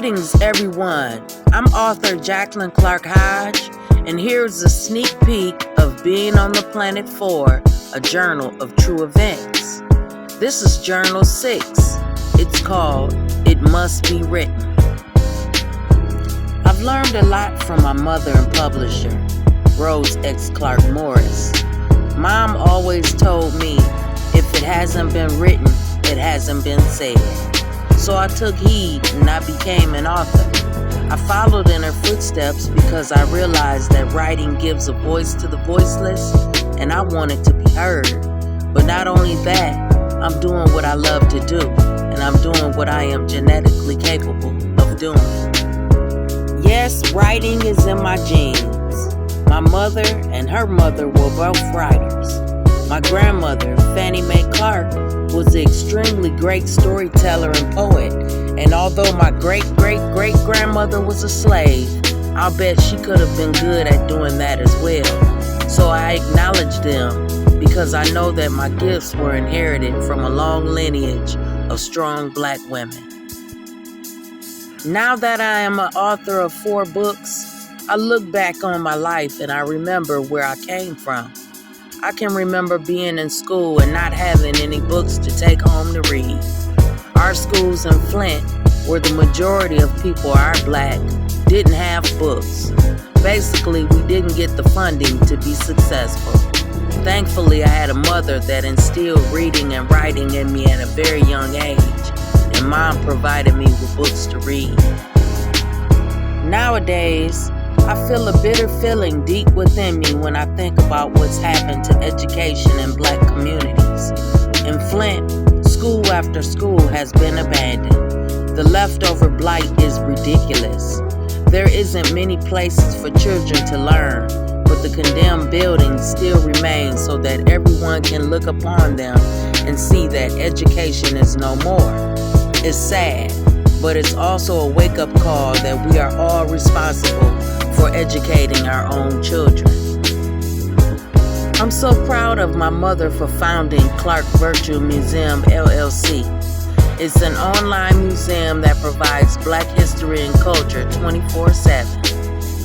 Greetings, everyone. I'm author Jaclyn Hodge, and here's a sneak peek of Being on the Planet 4, a journal of true events. This is Journal 6. It's called It Must Be Written. I've learned a lot from my mother and publisher, Rose X. Clark Morris. Mom always told me, if it hasn't been written, it hasn't been said. So I took heed and I became an author. I followed in her footsteps because I realized that writing gives a voice to the voiceless, and I wanted to be heard. But not only that, I'm doing what I love to do, and I'm doing what I am genetically capable of doing. Yes, writing is in my genes. My mother and her mother were both writers. My grandmother, Fannie Mae Clark, was an extremely great storyteller and poet, and although my great-great-great-grandmother was a slave, I'll bet she could have been good at doing that as well. So I acknowledge them because I know that my gifts were inherited from a long lineage of strong black women. Now that I am an author of 4 books, I look back on my life and I remember where I came from. I can remember being in school and not having any books to take home to read. Our schools in Flint, where the majority of people are black, didn't have books. Basically, we didn't get the funding to be successful. Thankfully, I had a mother that instilled reading and writing in me at a very young age, and Mom provided me with books to read. Nowadays, I feel a bitter feeling deep within me when I think about what's happened to education in black communities. In Flint, school after school has been abandoned. The leftover blight is ridiculous. There isn't many places for children to learn, but the condemned buildings still remain so that everyone can look upon them and see that education is no more. It's sad, but it's also a wake-up call that we are all responsible for educating our own children. I'm so proud of my mother for founding Clark Virtual Museum, LLC. It's an online museum that provides Black history and culture 24/7.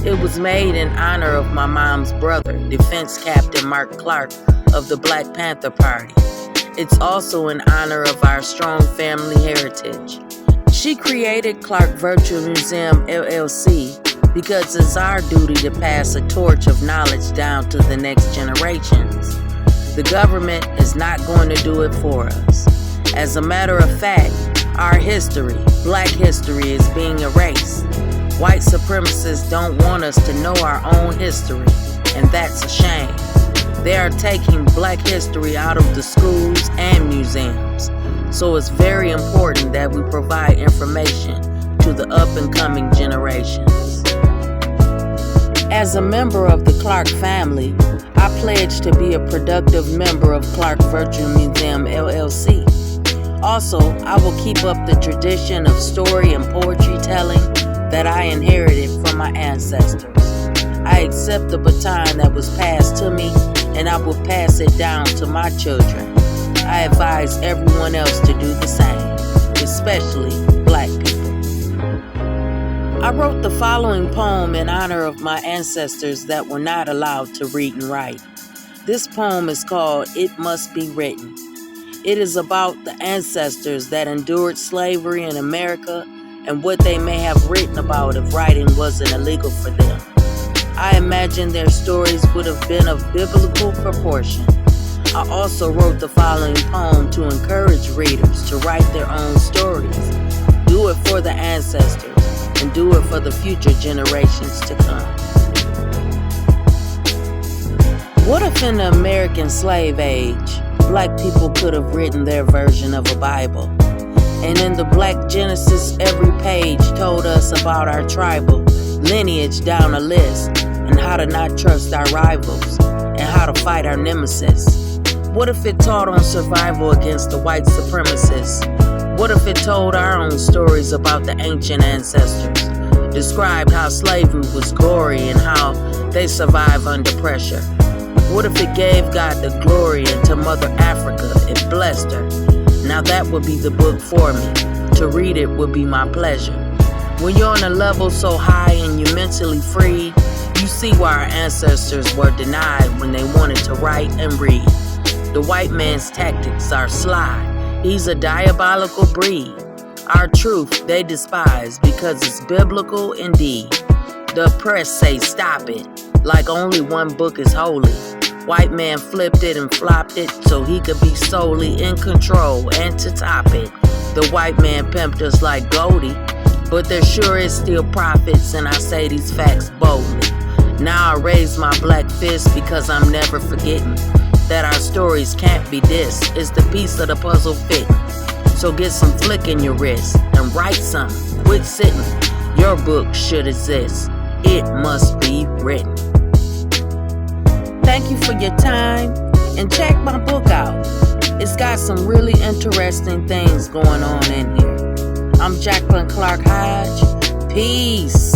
It was made in honor of my mom's brother, Defense Captain Mark Clark of the Black Panther Party. It's also in honor of our strong family heritage. She created Clark Virtual Museum, LLC, because it's our duty to pass a torch of knowledge down to the next generations. The government is not going to do it for us. As a matter of fact, our history, black history, is being erased. White supremacists don't want us to know our own history, and that's a shame. They are taking black history out of the schools and museums. So it's very important that we provide information to the up-and-coming generations. As a member of the Clark family, I pledge to be a productive member of Clark Virtual Museum, LLC. Also, I will keep up the tradition of story and poetry telling that I inherited from my ancestors. I accept the baton that was passed to me, and I will pass it down to my children. I advise everyone else to do the same, especially black people. I wrote the following poem in honor of my ancestors that were not allowed to read and write. This poem is called It Must Be Written. It is about the ancestors that endured slavery in America and what they may have written about if writing wasn't illegal for them. I imagine their stories would have been of biblical proportion. I also wrote the following poem to encourage readers to write their own stories. Do it for the ancestors and do it for the future generations to come. What if in the American slave age, black people could have written their version of a Bible? And in the Black Genesis, every page told us about our tribal lineage down a list, and how to not trust our rivals, and how to fight our nemesis. What if it taught on survival against the white supremacists? What if it told our own stories about the ancient ancestors, described how slavery was gory and how they survived under pressure? What if it gave God the glory and to Mother Africa it blessed her? Now that would be the book for me. To read it would be my pleasure. When you're on a level so high and you're mentally free, you see why our ancestors were denied when they wanted to write and read. The white man's tactics are sly. He's a diabolical breed. Our truth they despise because it's biblical indeed. The press say stop it, like only one book is holy. White man flipped it and flopped it so he could be solely in control, and to top it, the white man pimped us like Goldie. But there sure is still profits, and I say these facts boldly. Now I raise my black fist because I'm never forgetting that our stories can't be dissed. It's the piece of the puzzle fitting. So get some flick in your wrist and write something. Quit sitting. Your book should exist. It must be written. Thank you for your time, and check my book out. It's got some really interesting things going on in here. I'm Jaclyn Hodge. Peace.